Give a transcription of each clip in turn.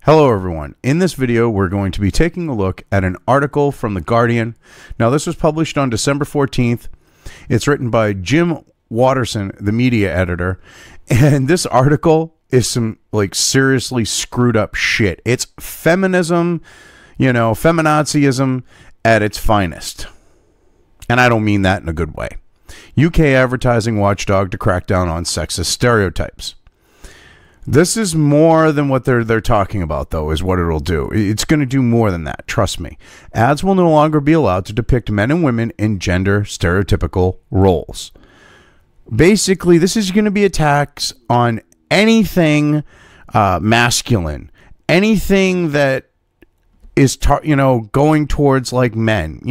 Hello everyone. In this video we're going to be taking a look at an article from The Guardian. Now this was published on December 14th. It's written by Jim Watterson, the media editor, and this article is some like seriously screwed up shit. It's feminism, feminazism at its finest. And I don't mean that in a good way. UK advertising watchdog to crack down on sexist stereotypes. This is more than what they're talking about, though, is what it'll do. It's going to do more than that, trust me. Ads will no longer be allowed to depict men and women in gender stereotypical roles. Basically, this is going to be attacks on anything masculine, anything that is going towards like men.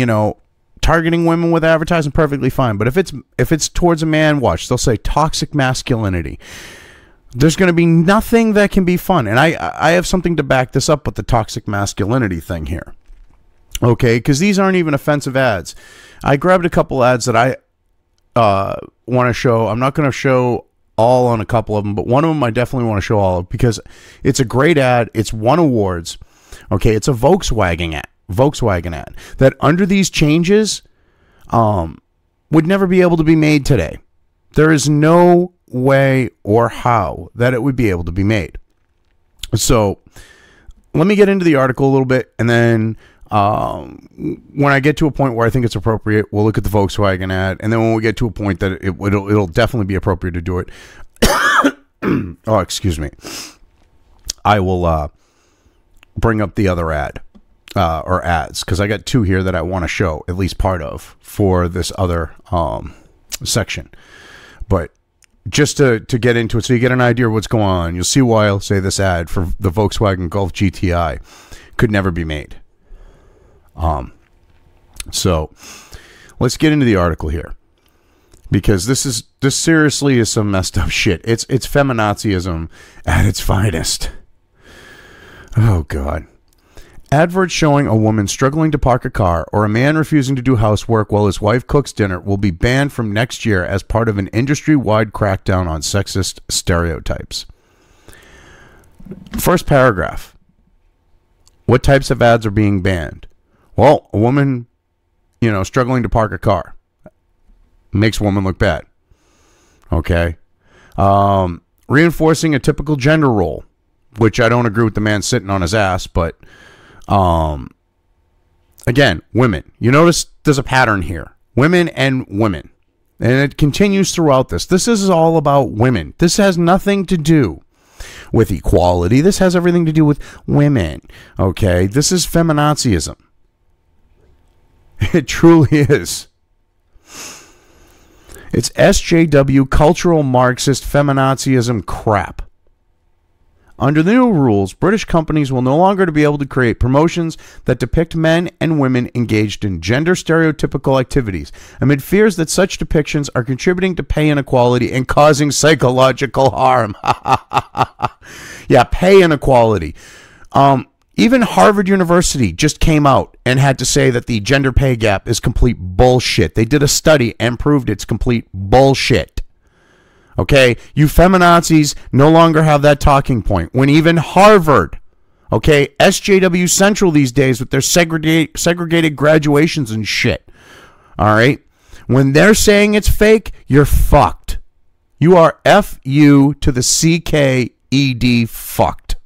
Targeting women with advertising, perfectly fine. But if it's towards a man, watch, they'll say toxic masculinity. There's going to be nothing that can be fun. And I have something to back this up with the toxic masculinity thing here. Okay, because these aren't even offensive ads. I grabbed a couple ads that I want to show. I'm not going to show all on a couple of them, but one of them I definitely want to show all of because it's a great ad. It's won awards. Okay, it's a Volkswagen ad that under these changes would never be able to be made today. There is no way or how that it would be able to be made. So let me get into the article a little bit, and then when I get to a point where I think it's appropriate, we'll look at the Volkswagen ad, and then when we get to a point that it'll definitely be appropriate to do it, oh, excuse me, I will bring up the other ad or ads, because I got two here that I want to show at least part of for this other section. But just to get into it, so you get an idea of what's going on, you'll see why I'll say this ad for the Volkswagen Golf GTI could never be made. So let's get into the article here, because this seriously is some messed up shit. It's feminazism at its finest. Oh God. Adverts showing a woman struggling to park a car or a man refusing to do housework while his wife cooks dinner will be banned from next year as part of an industry-wide crackdown on sexist stereotypes. First paragraph. What types of ads are being banned? Well, a woman, struggling to park a car makes a woman look bad. Okay. Reinforcing a typical gender role, which I don't agree with the man sitting on his ass, but again, women. You notice there's a pattern here. Women and women. And it continues throughout this. This is all about women. This has nothing to do with equality. This has everything to do with women. Okay? This is feminazism. It truly is. It's SJW, cultural Marxist feminazism crap. Under the new rules, British companies will no longer be able to create promotions that depict men and women engaged in gender stereotypical activities, amid fears that such depictions are contributing to pay inequality and causing psychological harm. Yeah, pay inequality. Even Harvard University just came out and had to say that the gender pay gap is complete bullshit. They did a study and proved it's complete bullshit. Okay, you feminazis no longer have that talking point. When even Harvard, okay, SJW Central these days with their segregated graduations and shit, all right, when they're saying it's fake, you're fucked. You are F-U to the C-K-E-D fucked.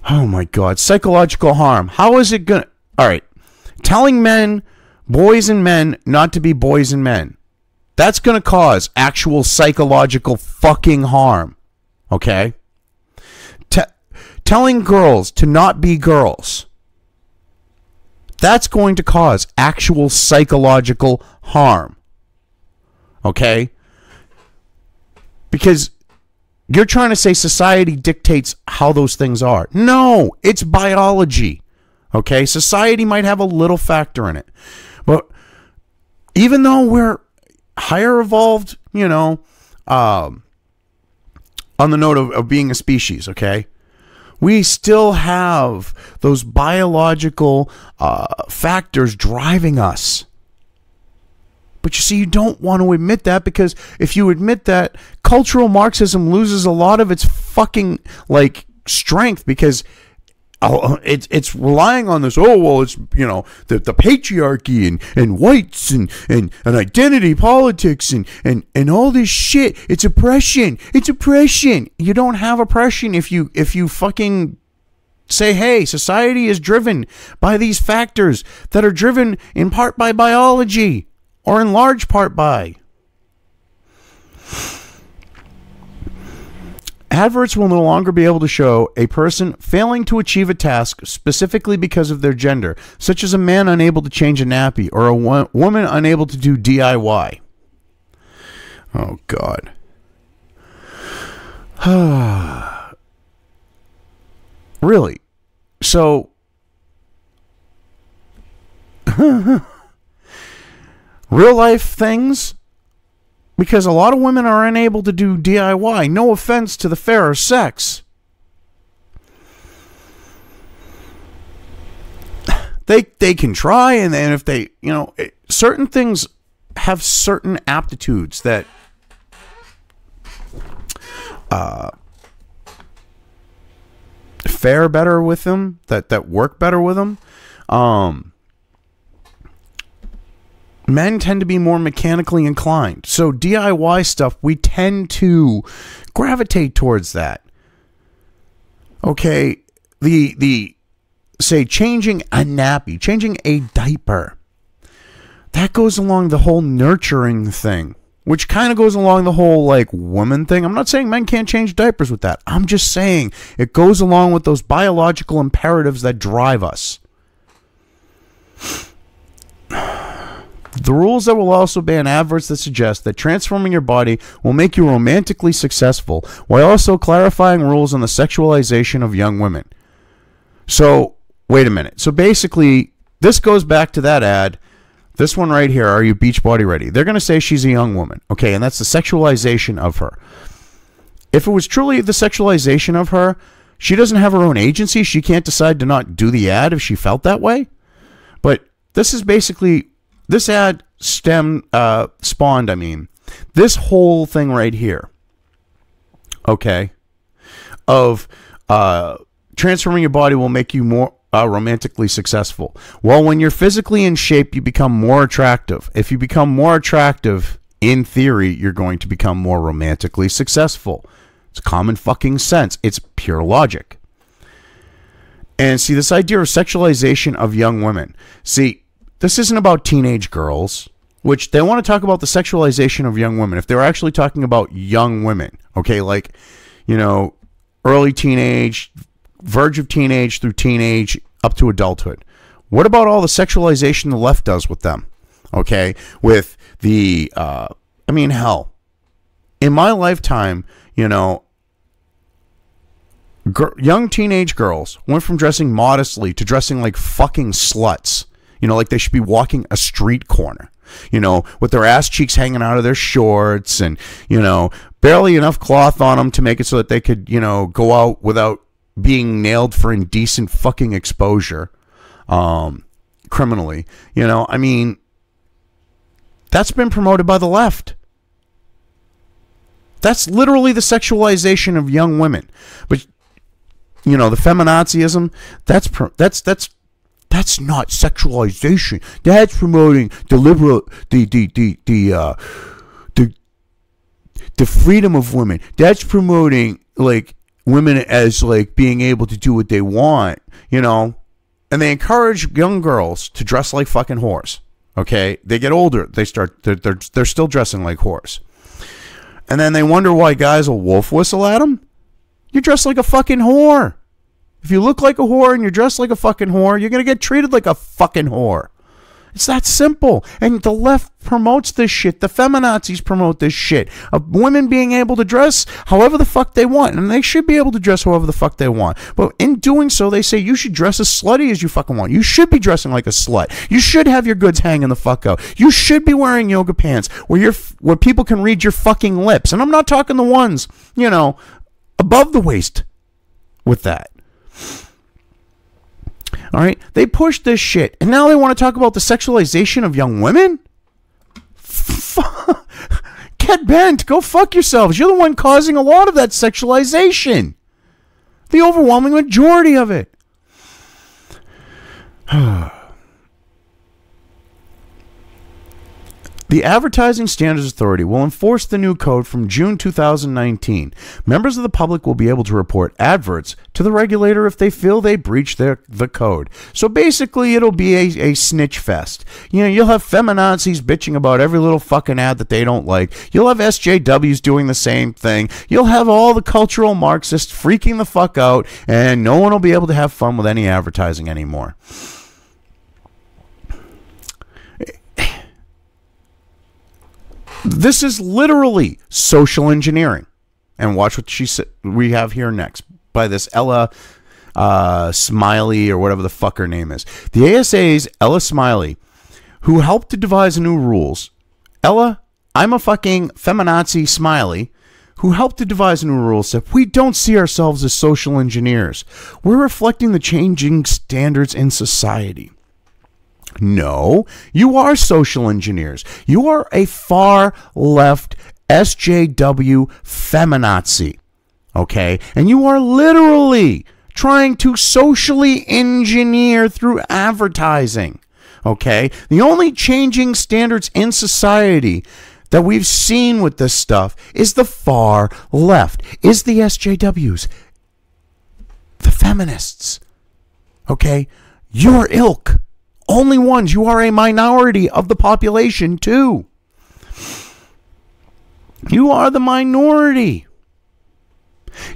Oh my God, psychological harm. How is it gonna, all right, telling men, boys and men, not to be boys and men. That's going to cause actual psychological fucking harm, okay? Telling girls to not be girls, that's going to cause actual psychological harm, okay? Because you're trying to say society dictates how those things are. No, it's biology, okay? Society might have a little factor in it. But even though we're higher evolved, on the note of being a species, okay, we still have those biological factors driving us. But you see, you don't want to admit that, because if you admit that, cultural Marxism loses a lot of its fucking, like, strength because it's relying on this. Oh, well, it's, you know, the patriarchy and whites and identity politics and all this shit. It's oppression. It's oppression. You don't have oppression if you fucking say, hey, society is driven by these factors that are driven in part by biology or in large part by. Adverts will no longer be able to show a person failing to achieve a task specifically because of their gender, such as a man unable to change a nappy or a woman unable to do DIY. Oh, God. Really? So, real life things? Because a lot of women are unable to do DIY. No offense to the fairer sex. They can try, and if they, you know, certain things have certain aptitudes that fare better with them, that work better with them. Men tend to be more mechanically inclined. So DIY stuff, we tend to gravitate towards that. Okay, the say changing a nappy, changing a diaper, that goes along the whole nurturing thing, which kind of goes along the whole like woman thing. I'm not saying men can't change diapers with that. I'm just saying it goes along with those biological imperatives that drive us. The rules that will also ban adverts that suggest that transforming your body will make you romantically successful, while also clarifying rules on the sexualization of young women. So, wait a minute. So basically, this goes back to that ad. This one right here, are you beach body ready? They're going to say she's a young woman. Okay, and that's the sexualization of her. If it was truly the sexualization of her, she doesn't have her own agency. She can't decide to not do the ad if she felt that way. But this is basically... This ad spawned, this whole thing right here, okay, of transforming your body will make you more romantically successful. Well, when you're physically in shape, you become more attractive. If you become more attractive, in theory, you're going to become more romantically successful. It's common fucking sense. It's pure logic. And see, this idea of sexualization of young women. See, this isn't about teenage girls, which they want to talk about the sexualization of young women. If they're actually talking about young women, okay, like, you know, early teenage, verge of teenage through teenage up to adulthood. What about all the sexualization the left does with them? Okay, with the, I mean, hell, in my lifetime, you know, young teenage girls went from dressing modestly to dressing like fucking sluts. You know, like they should be walking a street corner, you know, with their ass cheeks hanging out of their shorts and, you know, barely enough cloth on them to make it so that they could, you know, go out without being nailed for indecent fucking exposure, criminally. You know, I mean, that's been promoted by the left. That's literally the sexualization of young women. But, you know, the feminazism, that's not sexualization. That's promoting the freedom of women. That's promoting like women as like being able to do what they want, you know. And they encourage young girls to dress like fucking whores. Okay, they get older, they're still dressing like whores, and then they wonder why guys will wolf whistle at them. You dress like a fucking whore. If you look like a whore and you're dressed like a fucking whore, you're going to get treated like a fucking whore. It's that simple. And the left promotes this shit. The feminazis promote this shit of women being able to dress however the fuck they want. And they should be able to dress however the fuck they want. But in doing so, they say you should dress as slutty as you fucking want. You should be dressing like a slut. You should have your goods hanging the fuck out. You should be wearing yoga pants where people can read your fucking lips. And I'm not talking the ones, you know, above the waist with that. All right, they push this shit, and now they want to talk about the sexualization of young women? Get bent. Go fuck yourselves. You're the one causing a lot of that sexualization. The overwhelming majority of it. The Advertising Standards Authority will enforce the new code from June 2019. Members of the public will be able to report adverts to the regulator if they feel they breach the code. So basically, it'll be a snitch fest. You know, you'll have feminazis bitching about every little fucking ad that they don't like. You'll have SJWs doing the same thing. You'll have all the cultural Marxists freaking the fuck out, and no one will be able to have fun with any advertising anymore. This is literally social engineering. And watch what we have here next by this Ella Smiley or whatever the fuck her name is. The ASA's Ella Smiley, who helped to devise new rules. Ella, I'm a fucking feminazi Smiley, who helped to devise new rules, said, we don't see ourselves as social engineers. We're reflecting the changing standards in society. No, you are social engineers. You are a far left SJW feminazi, okay? And you are literally trying to socially engineer through advertising, okay? The only changing standards in society that we've seen with this stuff is the far left, is the SJWs, the feminists, okay? Your ilk. Only ones. You are a minority of the population, too. You are the minority.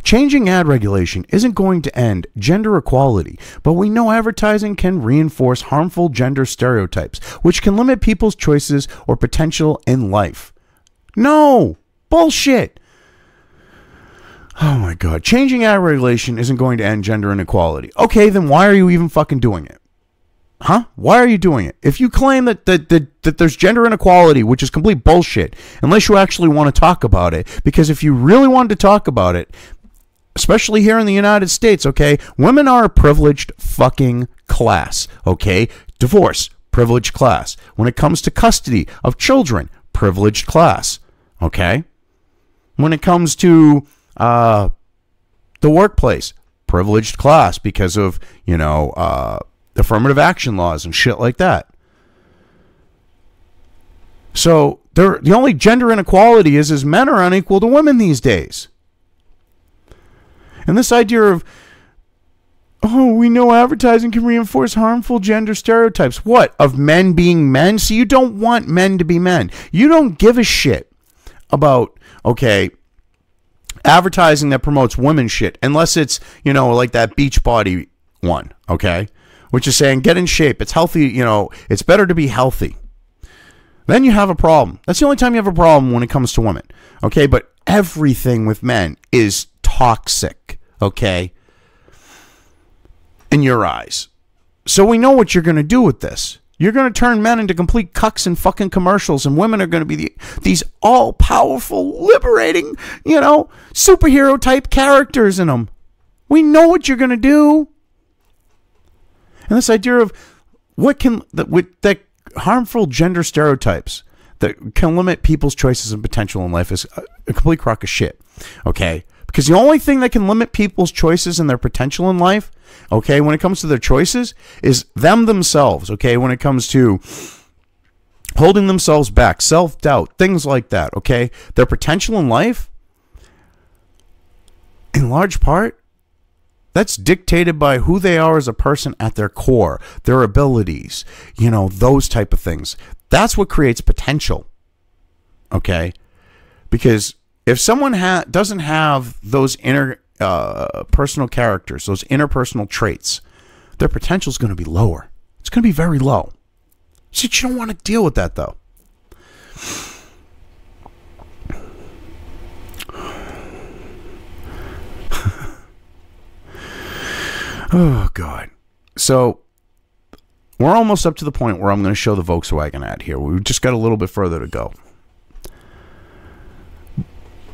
Changing ad regulation isn't going to end gender equality, but we know advertising can reinforce harmful gender stereotypes, which can limit people's choices or potential in life. No! Bullshit! Oh my God. Changing ad regulation isn't going to end gender inequality. Okay, then why are you even fucking doing it? Huh? Why are you doing it? If you claim that there's gender inequality, which is complete bullshit, unless you actually want to talk about it, because if you really wanted to talk about it, especially here in the United States, okay, women are a privileged fucking class, okay? Divorce, privileged class. When it comes to custody of children, privileged class, okay? When it comes to the workplace, privileged class because of, you know, affirmative action laws and shit like that. So the only gender inequality is men are unequal to women these days. And this idea of, oh, we know advertising can reinforce harmful gender stereotypes. What? Of men being men? So you don't want men to be men. You don't give a shit about, okay, advertising that promotes women shit, unless it's, you know, like that Beachbody one, okay? Which is saying, get in shape. It's healthy, you know, it's better to be healthy. Then you have a problem. That's the only time you have a problem when it comes to women. Okay, but everything with men is toxic, okay, in your eyes. So we know what you're going to do with this. You're going to turn men into complete cucks in fucking commercials, and women are going to be these all-powerful, liberating, you know, superhero-type characters in them. We know what you're going to do. And this idea of what can that harmful gender stereotypes that can limit people's choices and potential in life is a complete crock of shit. Okay? Because the only thing that can limit people's choices and their potential in life, okay, when it comes to their choices, is them themselves. Okay? When it comes to holding themselves back, self-doubt, things like that. Okay? Their potential in life, in large part, that's dictated by who they are as a person at their core, their abilities, you know, those type of things. That's what creates potential, okay? Because if someone doesn't have those inner personal characters, those interpersonal traits, their potential is going to be lower. It's going to be very low. So you don't want to deal with that, though. Oh, God. So we're almost up to the point where I'm going to show the Volkswagen ad here. We've just got a little bit further to go.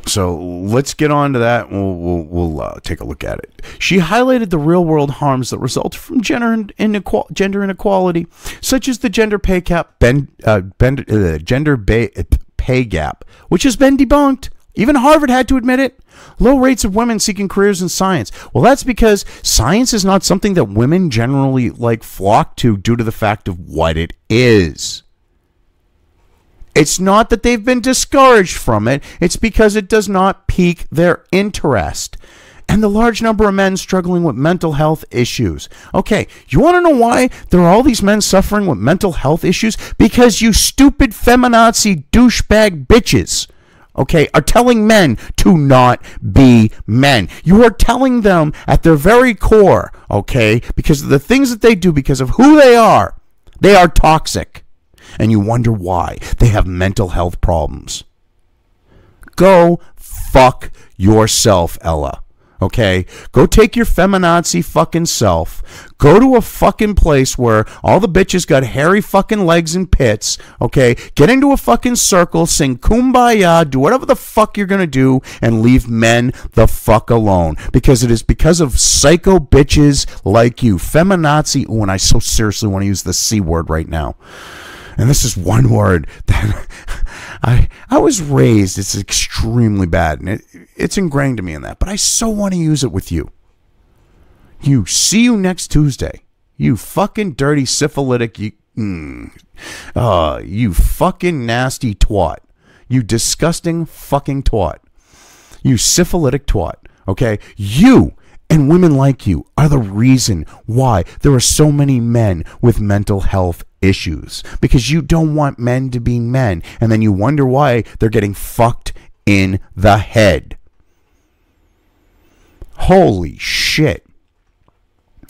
So let's get on to that. We'll take a look at it. She highlighted the real-world harms that result from gender inequality, such as the gender pay gap, which has been debunked Even Harvard had to admit it. Low rates of women seeking careers in science. Well, that's because science is not something that women generally flock to due to the fact of what it is. It's not that they've been discouraged from it. It's because it does not pique their interest. And the large number of men struggling with mental health issues. Okay, you want to know why there are all these men suffering with mental health issues? Because you stupid feminazi douchebag bitches, okay, are telling men to not be men. You are telling them at their very core, okay, because of the things that they do, because of who they are toxic. And you wonder why they have mental health problems. Go fuck yourself, Ella. Okay, go take your feminazi fucking self, go to a fucking place where all the bitches got hairy fucking legs and pits, okay, get into a fucking circle, sing kumbaya, do whatever the fuck you're gonna do, and leave men the fuck alone, because it is because of psycho bitches like you, feminazi. Oh, and I so seriously want to use the C word right now. And this is one word that I was raised, it's extremely bad, and it's ingrained to me in that, but I so want to use it with you. See you next Tuesday. You fucking dirty syphilitic, you fucking nasty twat. You disgusting fucking twat. You syphilitic twat, okay? You and women like you are the reason why there are so many men with mental health issues, because you don't want men to be men, and then you wonder why they're getting fucked in the head. Holy shit.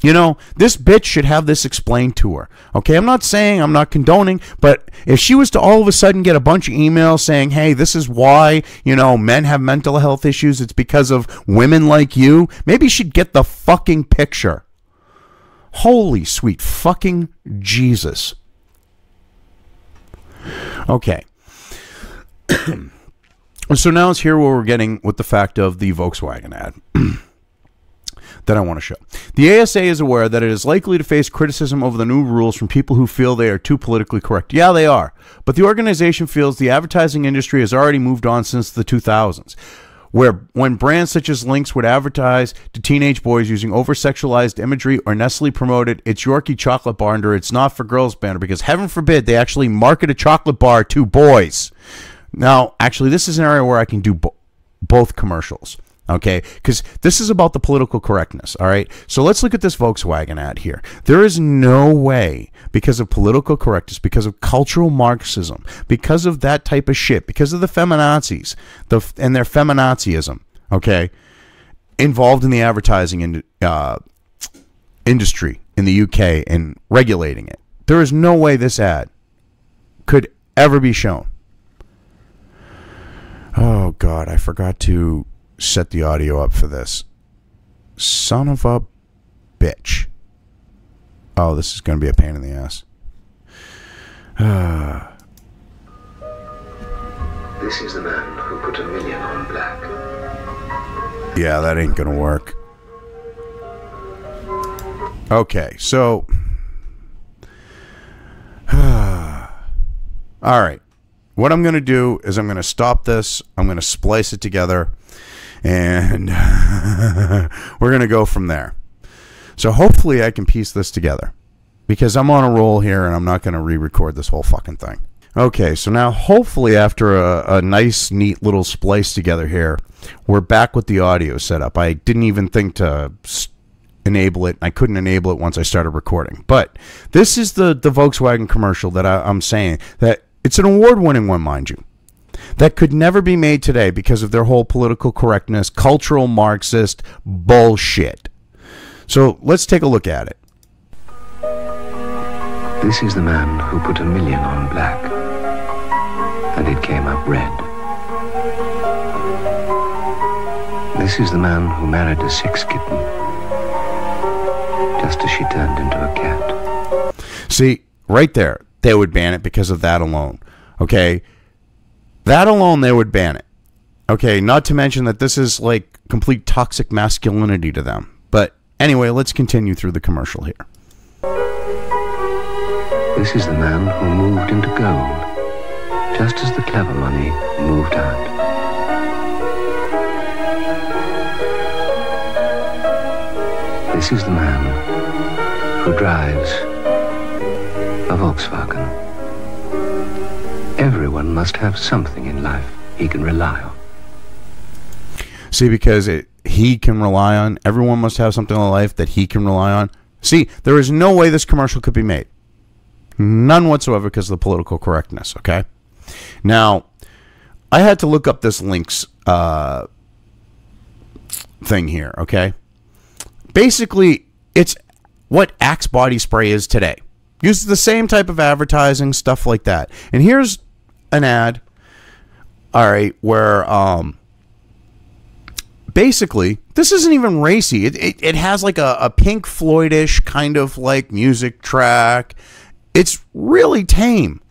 You know, this bitch should have this explained to her. Okay, I'm not saying, I'm not condoning, but if she was to all of a sudden get a bunch of emails saying, hey, this is why, men have mental health issues, it's because of women like you, maybe she'd get the fucking picture. Holy sweet fucking Jesus. Okay. So now it's here where we're getting with the fact of the Volkswagen ad that I want to show. The ASA is aware that it is likely to face criticism over the new rules from people who feel they are too politically correct. Yeah, they are. But the organization feels the advertising industry has already moved on since the 2000s. When brands such as Lynx would advertise to teenage boys using over-sexualized imagery, or Nestle promoted its Yorkie chocolate bar under its Not For Girls banner, because heaven forbid they actually market a chocolate bar to boys. Now, actually, this is an area where I can do both commercials, okay? Because this is about the political correctness, all right? So let's look at this Volkswagen ad here. There is no way, because of political correctness, because of cultural Marxism, because of that type of shit, because of the feminazis and their feminazism, okay, involved in the advertising industry in the UK and regulating it. There is no way this ad could ever be shown. Oh, God, I forgot to set the audio up for this. Son of a bitch. Oh, this is going to be a pain in the ass. This is the man who put 1 million on black. Yeah, that ain't going to work. Okay, so... all right. What I'm going to do is I'm going to stop this. I'm going to splice it together. And we're going to go from there. So hopefully I can piece this together, because I'm on a roll here and I'm not going to re-record this whole fucking thing. Okay, so now hopefully after a nice, neat little splice together here, we're back with the audio setup. I didn't even think to enable it. I couldn't enable it once I started recording. But this is the Volkswagen commercial that I'm saying that it's an award-winning one, mind you, that could never be made today because of their whole political correctness, cultural Marxist bullshit. So let's take a look at it. This is the man who put 1 million on black, and it came up red. This is the man who married a sex kitten, just as she turned into a cat. See, right there, they would ban it because of that alone. Okay? That alone, they would ban it. Okay, not to mention that this is like complete toxic masculinity to them. But anyway, let's continue through the commercial here. This is the man who moved into gold, just as the clever money moved out. This is the man who drives a Volkswagen. Everyone must have something in life he can rely on. See, because he can rely on, everyone must have something in life that he can rely on. See, there is no way this commercial could be made. None whatsoever because of the political correctness, okay? Now, I had to look up this links thing here, okay? Basically, it's what Axe body spray is today. Uses the same type of advertising, stuff like that. And here's an ad, all right, where basically, this isn't even racy. It has like a Pink Floyd-ish kind of like music track. It's really tame.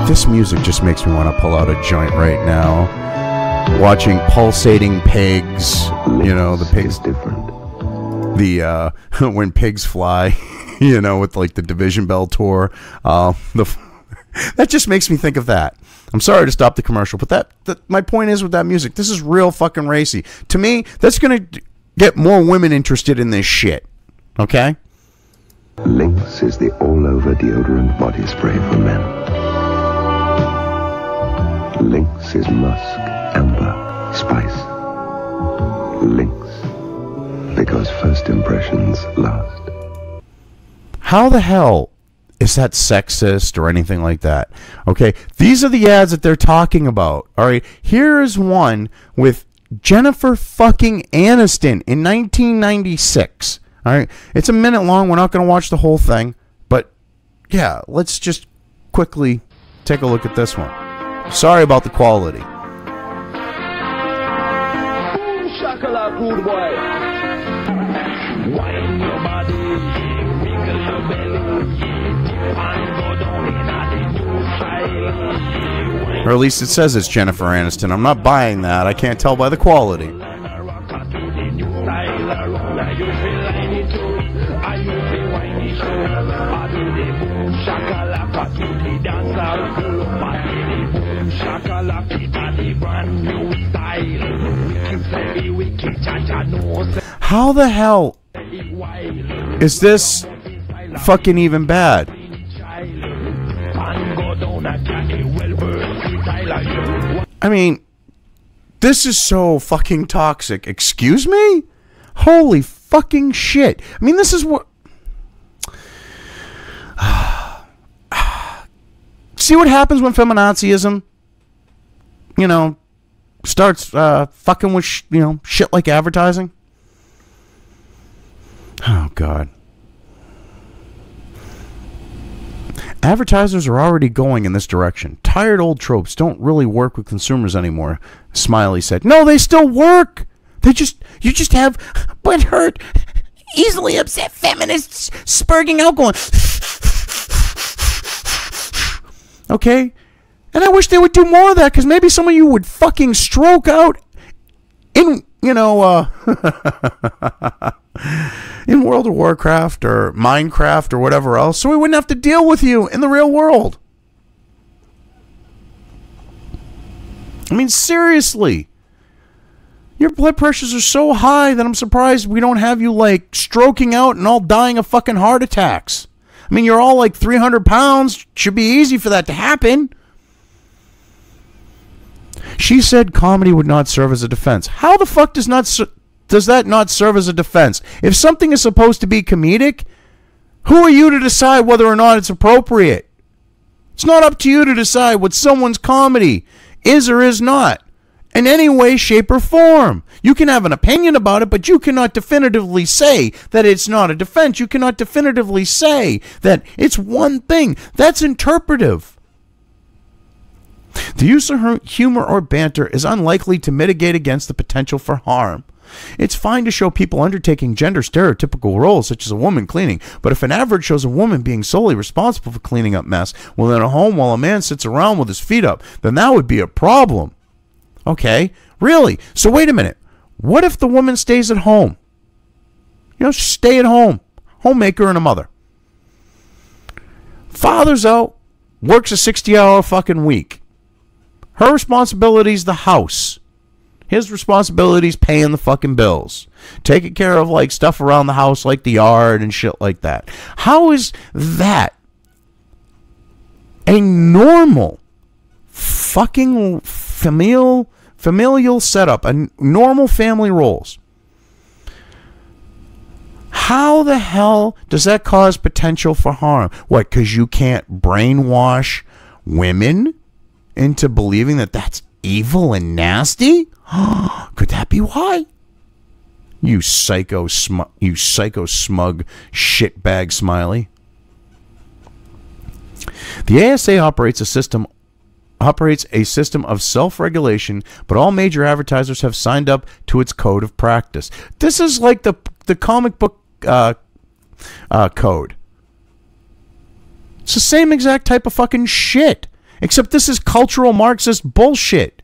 This music just makes me want to pull out a joint right now. Watching pulsating pigs, you know, the pigs different. The when pigs fly, you know, with like the Division Bell tour. That just makes me think of that. I'm sorry to stop the commercial, but that my point is with that music, this is real fucking racy. To me, that's gonna get more women interested in this shit. Okay? Lynx is the all-over deodorant body spray for men. Lynx is musk, amber, spice. Lynx, because first impressions last. How the hell is that sexist or anything like that? Okay, these are the ads that they're talking about. All right, here is one with Jennifer fucking Aniston in 1996. All right, it's a minute long. We're not going to watch the whole thing, but yeah, let's just quickly take a look at this one. Sorry about the quality. Good boy. Wine your body, wiggle your belly, and go down in the new style. Or at least it says it's Jennifer Aniston. I'm not buying that. I can't tell by the quality. How the hell is this fucking even bad? I mean, this is so fucking toxic. Excuse me? Holy fucking shit. I mean, this is what... See what happens when feminazism, you know, starts fucking with, shit like advertising? Oh, God. Advertisers are already going in this direction. Tired old tropes don't really work with consumers anymore, Smiley said. No, they still work. You just have butthurt, easily upset feminists spurging out going... Okay? And I wish they would do more of that, because maybe some of you would fucking stroke out in, in World of Warcraft or Minecraft or whatever else, so we wouldn't have to deal with you in the real world. I mean, seriously. Your blood pressures are so high that I'm surprised we don't have you, like, stroking out and all dying of fucking heart attacks. I mean, you're all like 300 pounds. Should be easy for that to happen. She said comedy would not serve as a defense. How the fuck does that not serve as a defense? If something is supposed to be comedic, who are you to decide whether or not it's appropriate? It's not up to you to decide what someone's comedy is or is not in any way, shape, or form. You can have an opinion about it, but you cannot definitively say that it's not a defense. You cannot definitively say that it's one thing. That's interpretive. The use of humor or banter is unlikely to mitigate against the potential for harm. It's fine to show people undertaking gender stereotypical roles, such as a woman cleaning, but if an advert shows a woman being solely responsible for cleaning up mess within a home while a man sits around with his feet up, then that would be a problem. Okay, really? So wait a minute. What if the woman stays at home? Stay at home. Homemaker and a mother. Father's out, works a 60-hour fucking week. Her responsibility is the house. His responsibility is paying the fucking bills. Taking care of, like, stuff around the house, like the yard and shit like that. How is that a normal fucking familial setup, a normal family roles? How the hell does that cause potential for harm? What, because you can't brainwash women into believing that that's evil and nasty? Could that be why? You psycho smug shitbag smiley. The ASA operates a system of self-regulation, but all major advertisers have signed up to its code of practice. This is like the comic book code. It's the same exact type of fucking shit, except this is cultural Marxist bullshit.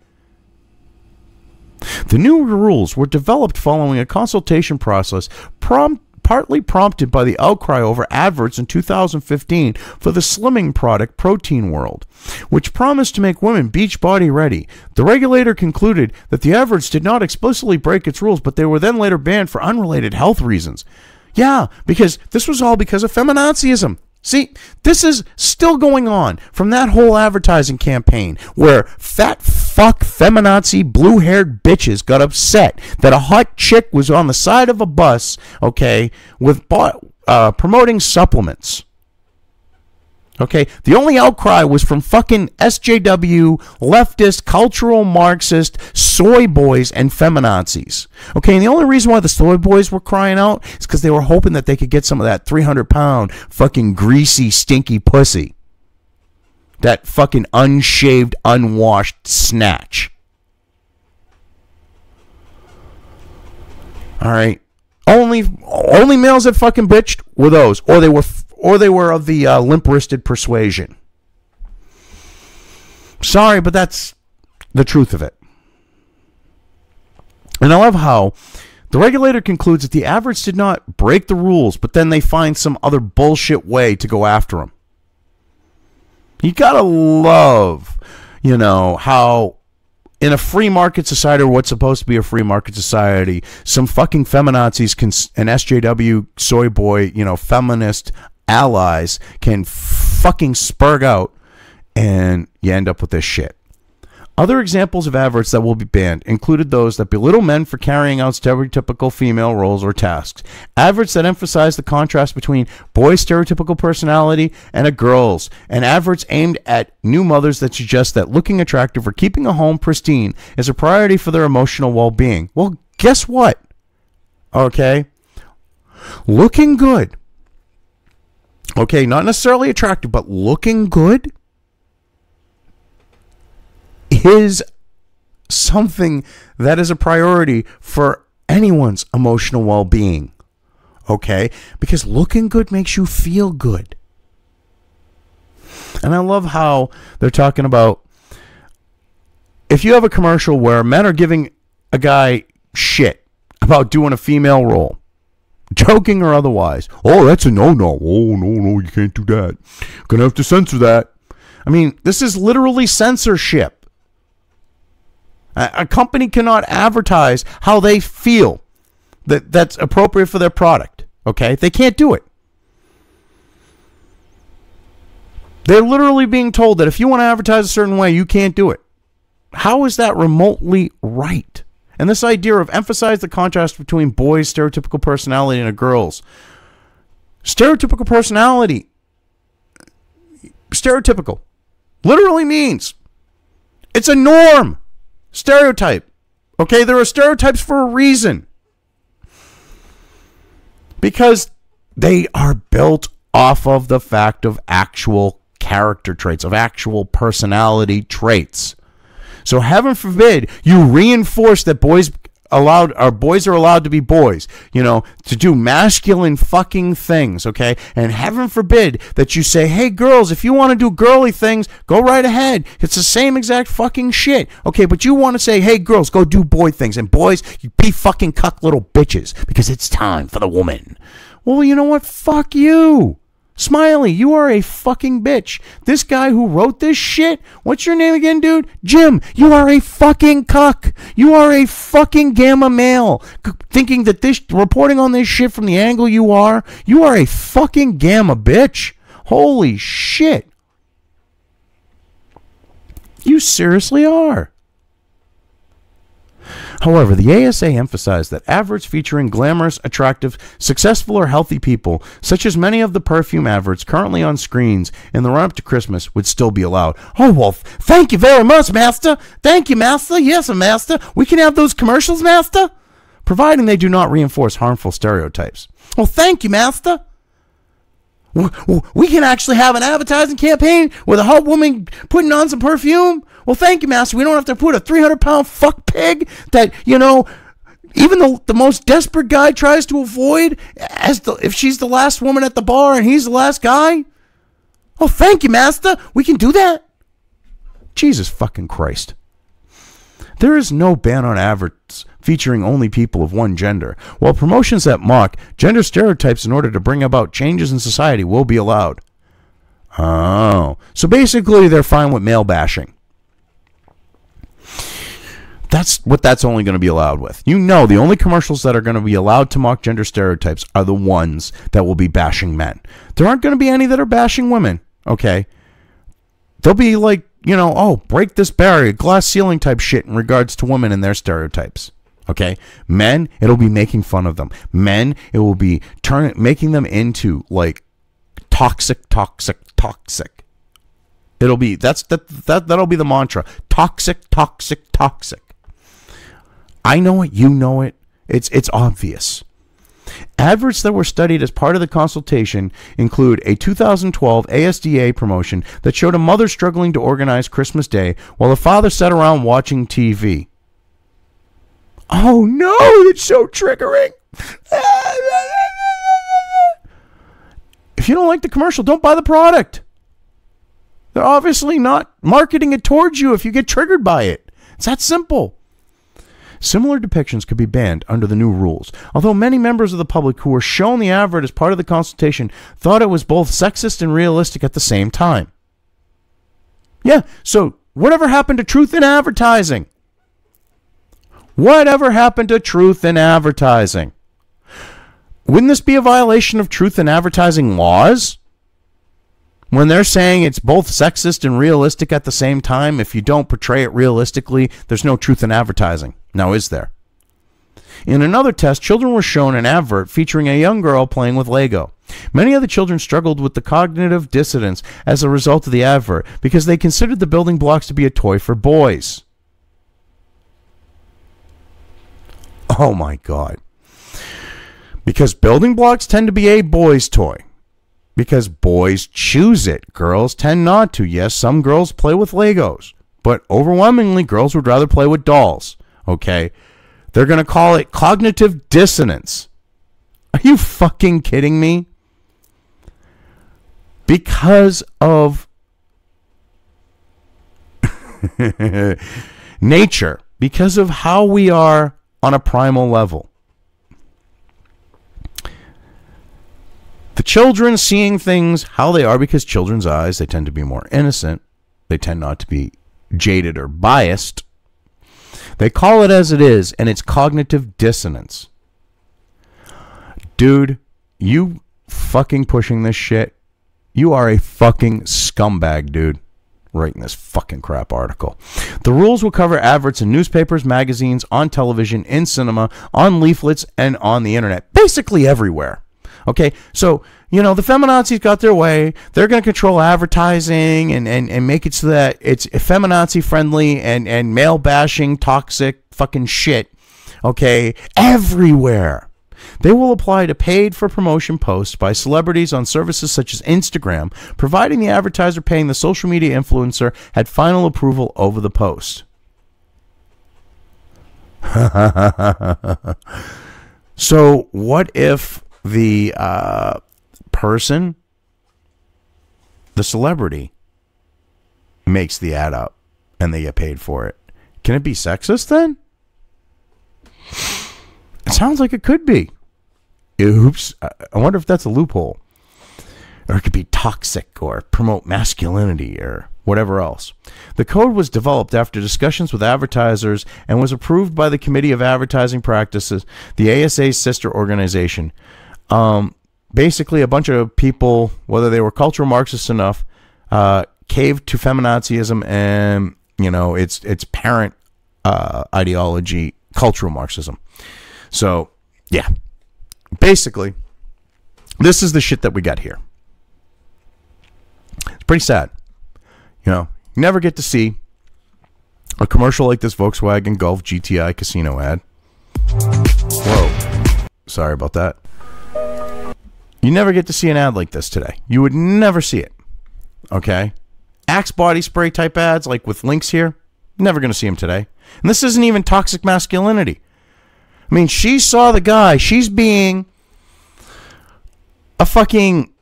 The new rules were developed following a consultation process partly prompted by the outcry over adverts in 2015 for the slimming product Protein World, which promised to make women beach body ready. The regulator concluded that the adverts did not explicitly break its rules, but they were then later banned for unrelated health reasons. Yeah, because this was all because of feminazism. See, this is still going on from that whole advertising campaign where fat fuck feminazi blue-haired bitches got upset that a hot chick was on the side of a bus, okay, with promoting supplements. Okay, the only outcry was from fucking SJW, leftist, cultural Marxist, soy boys, and feminazis. Okay, and the only reason why the soy boys were crying out is because they were hoping that they could get some of that 300-pound fucking greasy, stinky pussy. That fucking unshaved, unwashed snatch. All right, only males that fucking bitched were those, or they were of the limp-wristed persuasion. Sorry, but that's the truth of it. And I love how the regulator concludes that the adverts did not break the rules, but then they find some other bullshit way to go after them. You gotta love, how in a free market society, or what's supposed to be a free market society, some fucking feminazis and SJW soy boy, feminist allies can fucking spurg out, and you end up with this shit. Other examples of adverts that will be banned included those that belittle men for carrying out stereotypical female roles or tasks, adverts that emphasize the contrast between boys' stereotypical personality and a girl's, and adverts aimed at new mothers that suggest that looking attractive or keeping a home pristine is a priority for their emotional well-being. Well, guess what? Okay? Looking good. Okay, not necessarily attractive, but looking good is something that is a priority for anyone's emotional well-being. Okay? Because looking good makes you feel good. And I love how they're talking about, if you have a commercial where men are giving a guy shit about doing a female role, joking or otherwise, oh, that's a no-no. Oh, no, you can't do that. Gonna have to censor that. I mean, this is literally censorship. A company cannot advertise how they feel that's appropriate for their product. Okay? They can't do it. They're literally being told that if you want to advertise a certain way, you can't do it. How is that remotely right? And this idea of emphasize the contrast between boys' stereotypical personality and a girl's. Stereotypical personality. Stereotypical. Literally means it's a norm. Stereotype. Okay, there are stereotypes for a reason. Because they are built off of the fact of actual character traits, of actual personality traits. So heaven forbid you reinforce that boys are allowed to be boys, to do masculine fucking things, okay? And heaven forbid that you say, hey, girls, if you want to do girly things, go right ahead. It's the same exact fucking shit, okay? But you want to say, hey, girls, go do boy things. And boys, you be fucking cuck little bitches because it's time for the woman. Well, you know what? Fuck you. Smiley, you are a fucking bitch. This guy who wrote this shit, what's your name again, dude? Jim, you are a fucking cuck. You are a fucking gamma male. Thinking that reporting on this shit from the angle you are a fucking gamma bitch. Holy shit. You seriously are. However, the ASA emphasized that adverts featuring glamorous, attractive, successful, or healthy people, such as many of the perfume adverts currently on screens in the run-up to Christmas, would still be allowed. Oh, well, thank you very much, Master. Thank you, Master. Yes, Master. We can have those commercials, Master, providing they do not reinforce harmful stereotypes. Well, thank you, Master. We can actually have an advertising campaign with a hot woman putting on some perfume. Well, thank you, Master. We don't have to put a 300-pound fuck pig that, you know, even the most desperate guy tries to avoid if she's the last woman at the bar and he's the last guy. Oh, thank you, Master. We can do that. Jesus fucking Christ. There is no ban on adverts featuring only people of one gender, while promotions that mock gender stereotypes in order to bring about changes in society will be allowed. Oh, so basically they're fine with male bashing. That's what that's only going to be allowed with. You know, the only commercials that are going to be allowed to mock gender stereotypes are the ones that will be bashing men. There aren't going to be any that are bashing women, okay? They'll be like, you know, oh, break this barrier, glass ceiling type shit in regards to women and their stereotypes. Okay? Men, it'll be making fun of them. Men, it will be making them into like toxic. It'll be that'll be the mantra. Toxic. I know it, you know it. It's obvious. Adverts that were studied as part of the consultation include a 2012 ASDA promotion that showed a mother struggling to organize Christmas Day while the father sat around watching TV. Oh no, it's so triggering. If you don't like the commercial, don't buy the product. They're obviously not marketing it towards you if you get triggered by it. It's that simple. Similar depictions could be banned under the new rules, although many members of the public who were shown the advert as part of the consultation thought it was both sexist and realistic at the same time. Yeah, so whatever happened to truth in advertising? Whatever happened to truth in advertising? Wouldn't this be a violation of truth in advertising laws? When they're saying it's both sexist and realistic at the same time, if you don't portray it realistically, there's no truth in advertising. Now, is there? In another test, children were shown an advert featuring a young girl playing with Lego. Many of the children struggled with the cognitive dissonance as a result of the advert because they considered the building blocks to be a toy for boys. Oh my God. Because building blocks tend to be a boy's toy. Because boys choose it. Girls tend not to. Yes, some girls play with Legos. But overwhelmingly, girls would rather play with dolls. Okay? They're going to call it cognitive dissonance. Are you fucking kidding me? Because of nature. Because of how we are on a primal level. The children seeing things how they are, because children's eyes, they tend to be more innocent. They tend not to be jaded or biased. They call it as it is, and it's cognitive dissonance. Dude, you fucking pushing this shit, you are a fucking scumbag, dude. Writing this fucking crap article. The rules will cover adverts in newspapers, magazines, on television, in cinema, on leaflets, and on the internet. Basically everywhere. Okay, so, you know, the feminazis got their way. They're going to control advertising and make it so that it's feminazi friendly and male bashing, toxic fucking shit. Okay, everywhere. They will apply to paid for promotion posts by celebrities on services such as Instagram, providing the advertiser paying the social media influencer had final approval over the post. So what if the person, the celebrity, makes the ad up and they get paid for it? Can it be sexist then? It sounds like it could be. Oops. I wonder if that's a loophole. or it could be toxic or promote masculinity or whatever else. The code was developed after discussions with advertisers and was approved by the Committee of Advertising Practices, the ASA's sister organization. Basically, a bunch of people, whether they were cultural Marxists enough, caved to feminazism and, you know, its parent ideology, cultural Marxism. So, yeah. Basically, this is the shit that we got here. It's pretty sad. You know, you never get to see a commercial like this Volkswagen Golf GTI casino ad. Whoa. Sorry about that. You never get to see an ad like this today. You would never see it. Okay? Axe body spray type ads, like with links here, never going to see them today. And this isn't even toxic masculinity. I mean, she saw the guy. She's being a fucking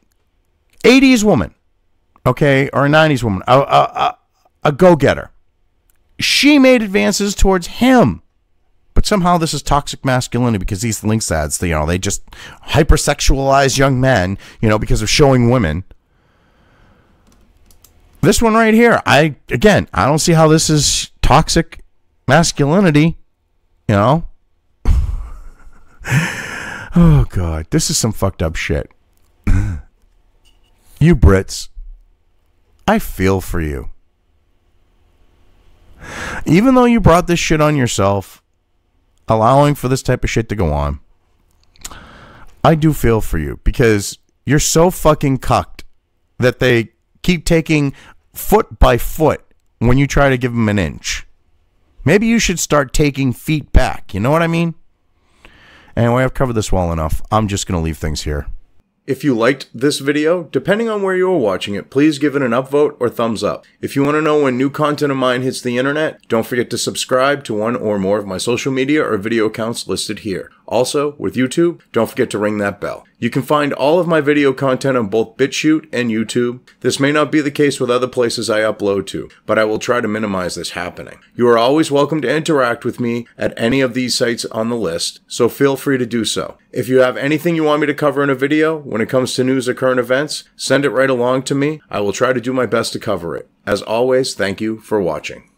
80s woman, okay, or a 90s woman, a go-getter. She made advances towards him. But somehow this is toxic masculinity because these links ads, you know, they just hypersexualize young men, you know, because of showing women. This one right here, I don't see how this is toxic masculinity, you know. Oh, God, this is some fucked up shit. You Brits, I feel for you. Even though you brought this shit on yourself, allowing for this type of shit to go on, I do feel for you because you're so fucking cucked that they keep taking foot by foot when you try to give them an inch. Maybe you should start taking feet back. You know what I mean? Anyway, I've covered this well enough. I'm just going to leave things here. If you liked this video, depending on where you are watching it, please give it an upvote or thumbs up. If you want to know when new content of mine hits the internet, don't forget to subscribe to one or more of my social media or video accounts listed here. Also, with YouTube, don't forget to ring that bell. You can find all of my video content on both BitChute and YouTube. This may not be the case with other places I upload to, but I will try to minimize this happening. You are always welcome to interact with me at any of these sites on the list, so feel free to do so. If you have anything you want me to cover in a video, when it comes to news or current events, send it right along to me. I will try to do my best to cover it. As always, thank you for watching.